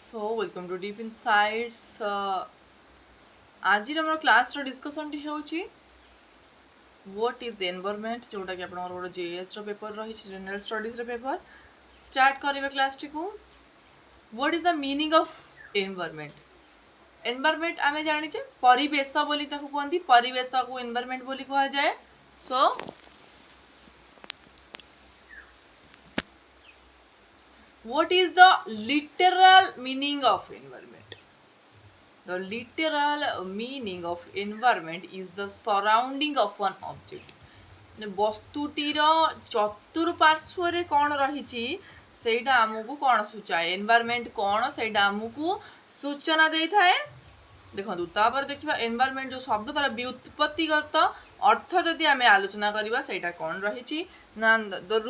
So welcome to Deep Insights. आज आम class discussion होची व्हाट इज एनवायरनमेंट जोटा कि आपन गोटे जेएस पेपर रही जनरल स्टडीज पेपर स्टार्ट करिवे क्लास टी को what is the meaning of environment environment आमे जानिचे परिवेश बोली ताको कहंती परिवेश को एनवायरनमेंट बोली कहा जाए सो what is the literal meaning of environment? The literal meaning of environment is the surrounding of an object. वस्तुटीर चतुर्पार्श्व कौन रही सेटा आमको कौन सूचाए एनवायरनमेंट कौन सेटा आमको सूचना दे थाए देखो तापर देखिबा एनवायरनमेंट जो शब्द तार व्युत्पत्तिगत अर्थ जदि आमे आलोचना करिबा सेटा कौन रही ना the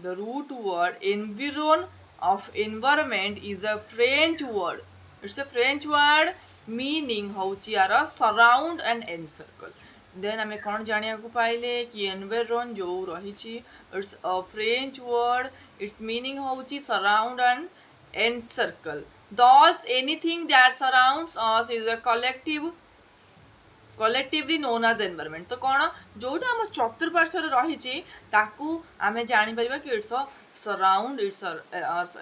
root word environ of environment is a French word. It's a French word meaning होची यार surround and encircle. Then हमें कौन जानिया को पाइले कि environ जो रही ची it's a French word. Its meaning होची surround and encircle. Thus anything that surrounds us is a collectively known as environment. तो कौन जोटा आम चतुर्पार्श्व रही ताकू आमे जानी परिबा कि it's a surround it's a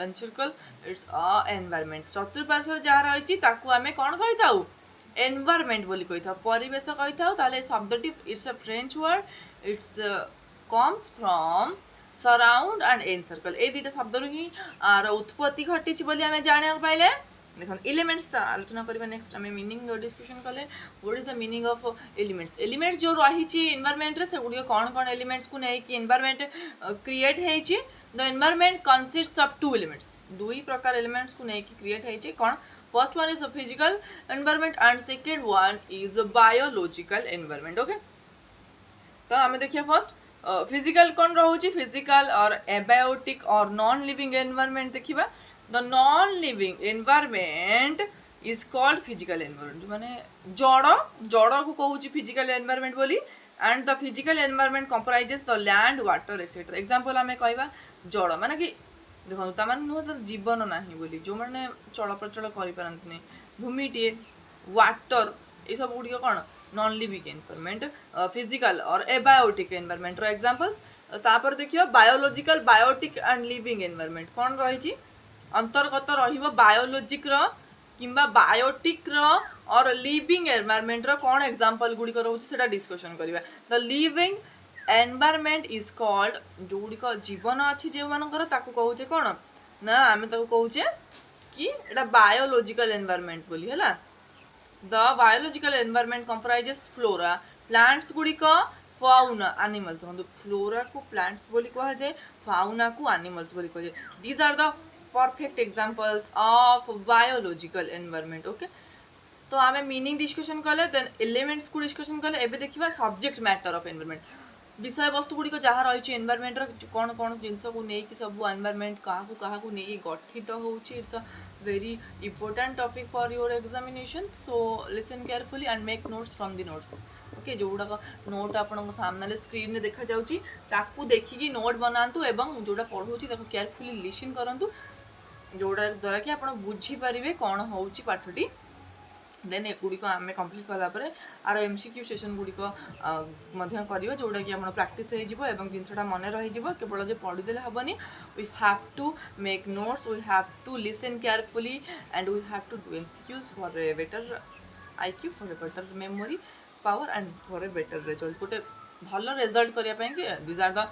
encircle it's a environment चतुर्पार्श्व जहाँ रही ताकू आमे कौन कही थाउ एनवायरनमेंट बोली कही थाउ परिवेश कही थाउ ताले शब्दटी it's a French word it's comes from surround and encircle ए दुटा शब्द ही आर उत्पत्ति घटी बोली आमे जानिया पाइले देखो एलिमेंट्स आलोचना करबा नेक्स्ट हमें मीनिंग डिस्कशन कले what is the meaning of elements जो रही एनवायरनमेंट रे से गुडी कौन कौन एलिमेंट्स को नै कि एनवायरनमेंट क्रिएट हेची the environment consists of two elements दुई प्रकार एलिमेंट्स को नै कि क्रिएट हेची कौन first one is physical environment and second one is biological environment okay तो हमें देखिए फर्स्ट फिजिकल कौन रहउची फिजिकल और एबायोटिक और नॉन लिविंग एनवायरनमेंट देखिबा the non-living environment is called physical environment माने जड़ को कहूची physical environment बोली and the physical environment comprises the land water etc example हमें कहबा जड़ माने कि देखो ता माने नुह जीवन नाही बोली जो माने चल प्रचल करि परंत नै भूमिटी वाटर ए सब गुडी कोन नॉन लिविंग एनवायरनमेंट फिजिकल और एबायोटिक एनवायरनमेंट रो एग्जांपल्स तापर देखियो biological biotic and living environment कोन रही अंतर्गत रहिबो बायोलॉजिक रो किंबा बायोटिक रो और लिविंग एनवायरनमेंट रो कोन एग्जांपल गुडी को रहउची सेटा डिस्कशन करिबा the living environment is called जो गुडी को जीवन अछि जे मानकर ताकू कहउचे कोन ना आमे ताकू कहउचे कि एटा बायोलॉजिकल एनवायरनमेंट बोली हला the biological environment comprises flora plants गुडी को फाउना एनिमल्स तो फ्लोरा को प्लांट्स बोली कहा जाए फाउना को एनिमल्स बोली कहा जाए these are the perfect examples of biological environment okay तो आमे मीनिंग डिस्कशन कले देन एलिमेंट्स को डिस्कशन कले एबे देखिबा सब्जेक्ट मैटर ऑफ एनवायरनमेंट विषय वस्तु गुडी को जहाँ रही एनवायरनमेंट रो कौन कौन जिनस को नै कि सब एनवायरनमेंट कहा को नै गठित होउची it's a very important topic for your examinations so listen carefully and make notes from the notes okay जोड़ा नोट आपन सामने स्क्रीन में देखा जाउची ताकू देखिकी नोट बनांतु एवं जोड़ा पढौची ताकू केयरफुली लिसन करंतु जोड़ा द्वारा कि आप बुझी पारे कौन होउची पाठटी देन एगुड़ी आम कम्प्लीट कलापर आर एमसीक्यू सेशन गुड़िक कर जोटा कि आप प्राक्टिस हो जिनसा मन रही केवल जो पढ़ीदे हेनी we have to make notes we have to listen carefully and we have to do MCQs for a better IQ for a better memory power and for a better result गोटे भल result करने these are the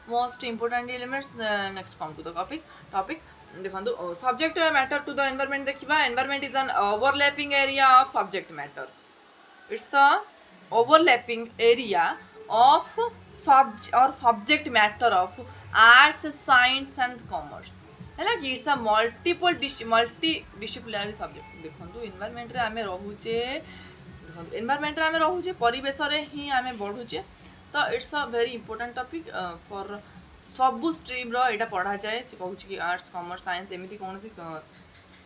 most important elements next come to the topic देखो subject matter to the environment देखिबा environment is an overlapping area of subject matter it's a overlapping area of subject matter of arts science and commerce है कि it's a multi disciplinary subject देखो environment रे आमे रहूचे environment रे आमे रहूचे परिवेश रे ही आमे बढ़ुचे तो it's a very important topic for सबू स्ट्रीम रो एटा पढ़ा जाए से कहूँ कि आर्ट्स कॉमर्स साइंस एमती कौन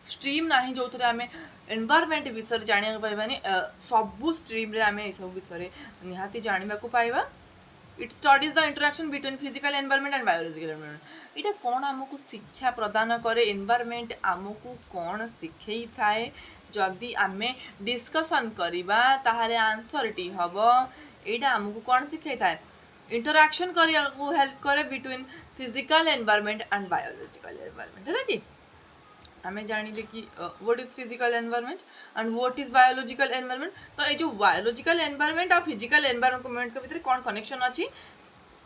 स्ट्रीम ना जो थे आम एनवायरनमेंट विषय जाना पाइबानी सबू स्ट्रीम रे आम सब विषय निहाती जाना पाइबा it studies the interaction between physical environment and biological environment. इटा कौन आमको शिक्षा प्रदान करे, एनवायरनमेंट आमको कौन शिखई थाए, जदि आमे डिस्कशन करबा ताहाले आंसर टी हबो। एटा आमको कौन शिखई थाए, इंटरेक्शन करिया को हेल्प करे between physical environment and biological environment, है ना कि हमें जानिले कि what is physical environment and what is biological environment. तो ये जो बायोलॉजिकल एनवायरनमेंट और फिजिकल एनवायरनमेंट के भीतर कौन कनेक्शन अच्छी,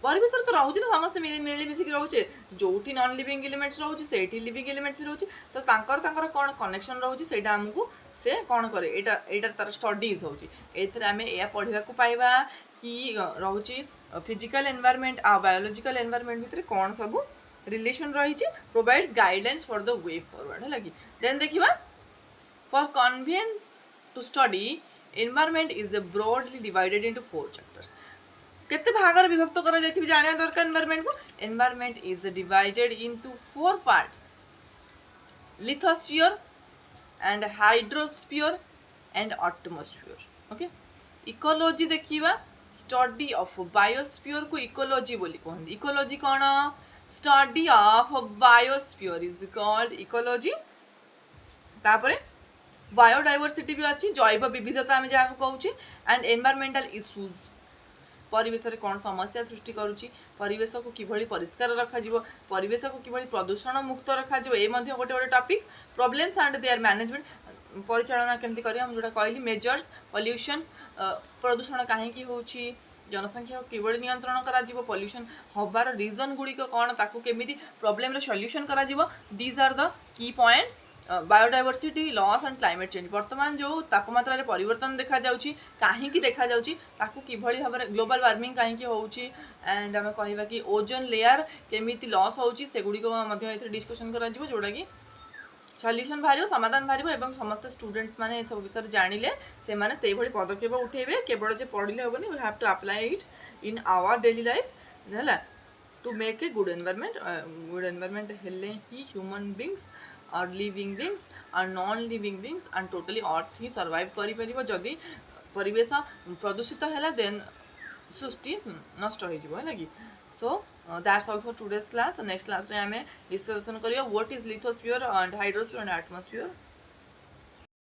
परिवेश तो रोचे ना समस्त मिली मिसिक रोचे, जो नॉन लिविंग एलिमेंट्स रोचे से लिविंग एलिमेंट्स भी रोचे, तो तांकर कौन कनेक्शन रोचे से आमको से कौन करे, एटा तार स्टडीज होची। एथरे आमे या पढ़िबा को पाइबा कि रोचे फिजिकल एनवायरनमेंट आ बायोलॉजिकल एनवायरनमेंट भीतर कौन सब रिलेशन रही, provides guidance for the way forward, है लगी। देन देखिबा for convenience to study environment is broadly divided into 4 chapters. केते भागर विभक्त करा जायछि भी जानिया दरकार एनवायरनमेंट को। Environment is divided into 4 parts, lithosphere and hydrosphere and atmosphere. Okay, ecology देखिबा स्टडी ऑफ बायोस्फीयर को इकोलॉजी बोली कहंदी। इकोलॉजी कोन, study of biosphere is called ecology. तापरे बायोडाइवर्सिटी भी अच्छी, जैव विविधता आम जहाँ कहूँ, एंड एनवायरमेंटल इश्यूज, परिवेश रे कौन समस्या सृष्टि करुच्ची, परिवेश को किभली परिष्कार रखा जिवो, परिवेश को किभली प्रदूषण मुक्त रखा जिवो, ए मध्ये गोटे गोटे topic. Problems and their management, परिचालना केमती करिया, हम जोटा कहली मेजर्स, पॉल्यूशंस, प्रदूषण काहेकि होची, जनसंख्या को किभली नियंत्रण करा जिवो, पॉल्यूशन हबार रीजन गुड़िक कौन, ताकू केमिति प्रॉब्लम रे सॉल्यूशन करा जिवो। These are the key points. Biodiversity, loss and climate change, वर्तमान जो तापमात्रा रे परिवर्तन देखा जाउची, काहेकि देखा जाउची, ताकू किभली भाबरे ग्लोबल वार्मिंग काहेकि होउची, एंड आमे कहिबा कि ओजोन लेयर केमिति लॉस होउची, से गुडी को मध्ये एथि डिस्कशन करा जिवो, जोडा कि सॉल्यूशन भारियो, समाधान भारियो, एवं समस्त स्टूडेंट्स माने ए सब विषय जानिले से माने सेही भली पदक्षेप उठेबे। केवल जे पढिले होबनी, we have to apply it in our daily life, हैला, to make a good environment. Good environment हेले ही ह्यूमन बीइंग्स और लिविंग बीइंग्स और non living beings and totally earth ही सर्वाइव करि परिबो। जदि परिवेश प्रदूषित हैला देन सृष्टि नष्ट हो जिवो, है कि। So that's all for today's class. Next class रे हमें डिस्कशन करियो what is lithosphere and hydrosphere and atmosphere.